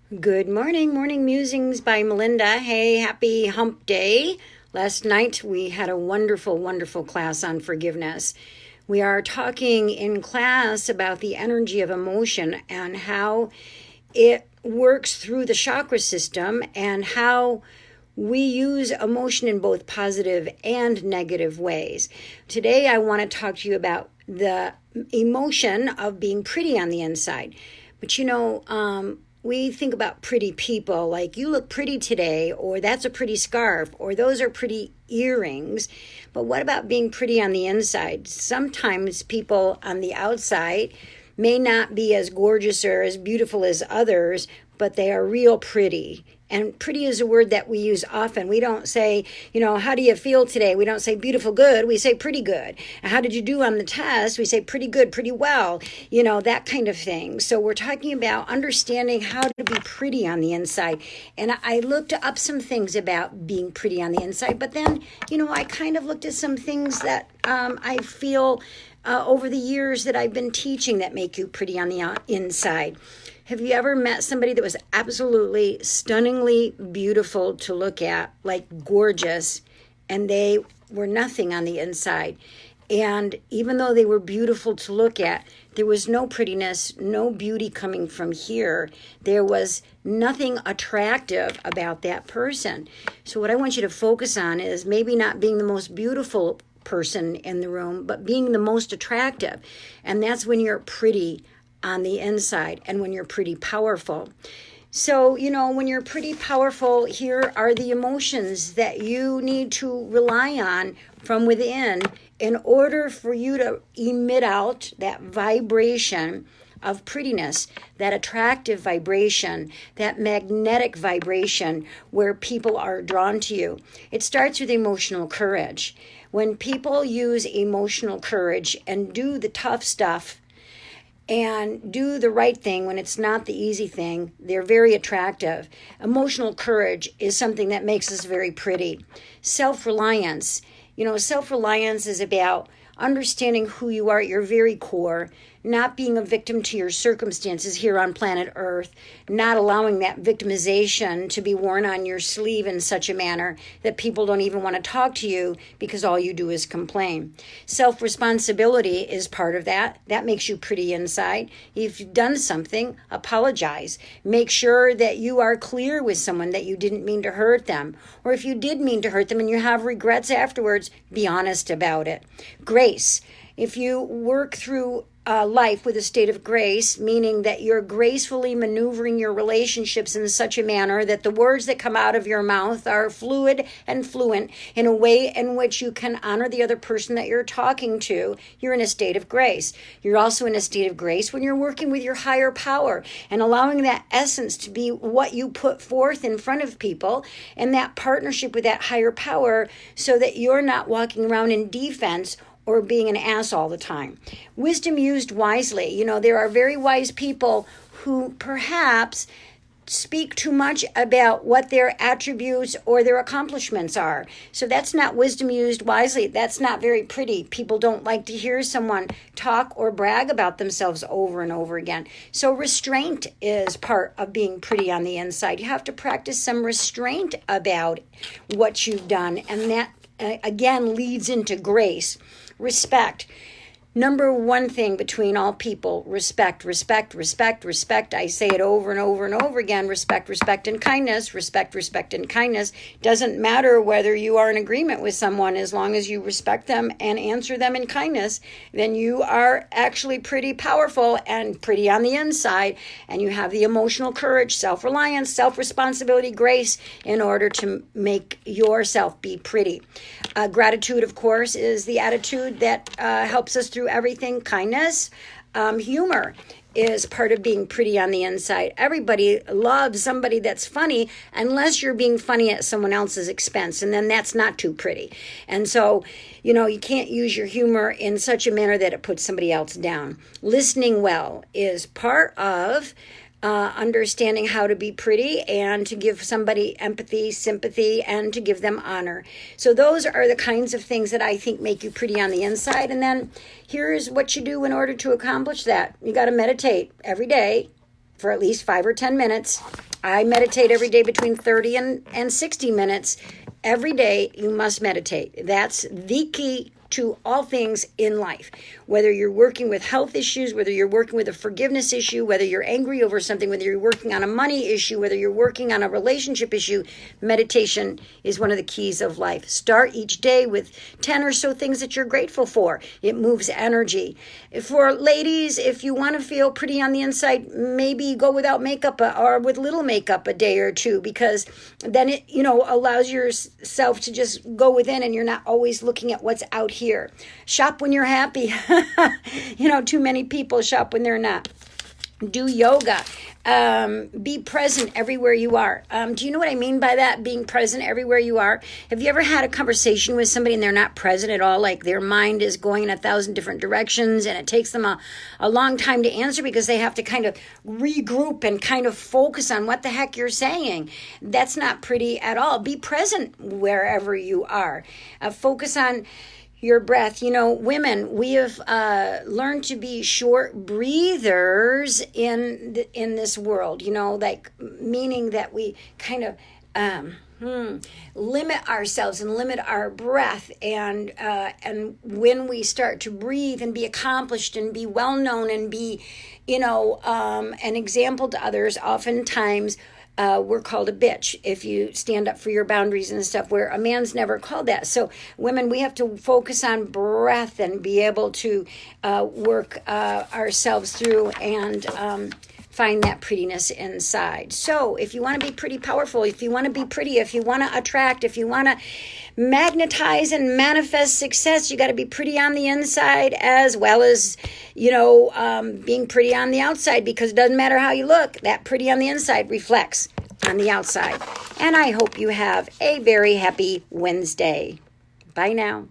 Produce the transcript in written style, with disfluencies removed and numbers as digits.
Good morning, Morning Musings by Melinda. Hey, happy hump day. Last night we had a wonderful, wonderful class on forgiveness. We are talking in class about the energy of emotion and how it works through the chakra system and how we use emotion in both positive and negative ways. Today I want to talk to you about the emotion of being pretty on the inside. But we think about pretty people like you look pretty today, or that's a pretty scarf, or those are pretty earrings. But what about being pretty on the inside? Sometimes people on the outside may not be as gorgeous or as beautiful as others, but they are real pretty. And pretty is a word that we use often. We don't say, how do you feel today? We don't say beautiful good. We say pretty good. And how did you do on the test? We say pretty good, pretty well, that kind of thing. So we're talking about understanding how to be pretty on the inside. And I looked up some things about being pretty on the inside, but then, I kind of looked at some things that I feel over the years that I've been teaching that make you pretty on the inside. Have you ever met somebody that was absolutely stunningly beautiful to look at, like gorgeous, and they were nothing on the inside? And even though they were beautiful to look at, there was no prettiness, no beauty coming from here. There was nothing attractive about that person. So what I want you to focus on is maybe not being the most beautiful person in the room, but being the most attractive. And that's when you're pretty on the inside and when you're pretty powerful. So, when you're pretty powerful, here are the emotions that you need to rely on from within in order for you to emit out that vibration of prettiness, that attractive vibration, that magnetic vibration where people are drawn to you. It starts with emotional courage. When people use emotional courage and do the tough stuff and do the right thing when it's not the easy thing, they're very attractive. Emotional courage is something that makes us very pretty. Self-reliance. Self-reliance is about understanding who you are at your very core, not being a victim to your circumstances here on planet Earth, not allowing that victimization to be worn on your sleeve in such a manner that people don't even want to talk to you because all you do is complain. Self-responsibility is part of that. That makes you pretty inside. If you've done something, apologize. Make sure that you are clear with someone that you didn't mean to hurt them. Or if you did mean to hurt them and you have regrets afterwards, be honest about it. Grace. If you work through life with a state of grace, meaning that you're gracefully maneuvering your relationships in such a manner that the words that come out of your mouth are fluid and fluent in a way in which you can honor the other person that you're talking to, you're in a state of grace. You're also in a state of grace when you're working with your higher power and allowing that essence to be what you put forth in front of people and that partnership with that higher power so that you're not walking around in defense or being an ass all the time. Wisdom used wisely. There are very wise people who perhaps speak too much about what their attributes or their accomplishments are. So that's not wisdom used wisely. That's not very pretty. People don't like to hear someone talk or brag about themselves over and over again. So restraint is part of being pretty on the inside. You have to practice some restraint about what you've done. And that, again, leads into grace. Respect. Number one thing between all people, respect, respect, respect, respect. I say it over and over and over again. Respect, respect, and kindness. Respect, respect, and kindness. Doesn't matter whether you are in agreement with someone, as long as you respect them and answer them in kindness, then you are actually pretty powerful and pretty on the inside. And you have the emotional courage, self-reliance, self-responsibility, grace in order to make yourself be pretty. Gratitude, of course, is the attitude that helps us through everything. Kindness, humor is part of being pretty on the inside. Everybody loves somebody that's funny unless you're being funny at someone else's expense, and then that's not too pretty. And so, you can't use your humor in such a manner that it puts somebody else down. Listening well is part of understanding how to be pretty and to give somebody empathy, sympathy, and to give them honor. So those are the kinds of things that I think make you pretty on the inside. And then here's what you do in order to accomplish that. You got to meditate every day for at least 5 or 10 minutes. I meditate every day between 30 and 60 minutes. Every day you must meditate. That's the key to all things in life. Whether you're working with health issues, whether you're working with a forgiveness issue, whether you're angry over something, whether you're working on a money issue, whether you're working on a relationship issue, meditation is one of the keys of life. Start each day with 10 or so things that you're grateful for. It moves energy. For ladies, if you want to feel pretty on the inside, maybe go without makeup or with little makeup a day or two, because then it, allows yourself to just go within and you're not always looking at what's out here. Shop when you're happy. Too many people shop when they're not. Do yoga. Be present everywhere you are. Do you know what I mean by that? Being present everywhere you are. Have you ever had a conversation with somebody and they're not present at all? Like their mind is going in 1,000 different directions and it takes them a long time to answer because they have to kind of regroup and kind of focus on what the heck you're saying. That's not pretty at all. Be present wherever you are. Focus on your breath. Women, we have learned to be short breathers in this world, like meaning that we kind of limit ourselves and limit our breath. And when we start to breathe and be accomplished and be well known and be, an example to others, oftentimes we're called a bitch if you stand up for your boundaries and stuff, where a man's never called that. So women, we have to focus on breath and be able to work ourselves through and find that prettiness inside. So if you want to be pretty powerful, if you want to be pretty, if you want to attract, if you want to magnetize and manifest success, you got to be pretty on the inside as well as, being pretty on the outside, because it doesn't matter how you look, that pretty on the inside reflects on the outside. And I hope you have a very happy Wednesday. Bye now.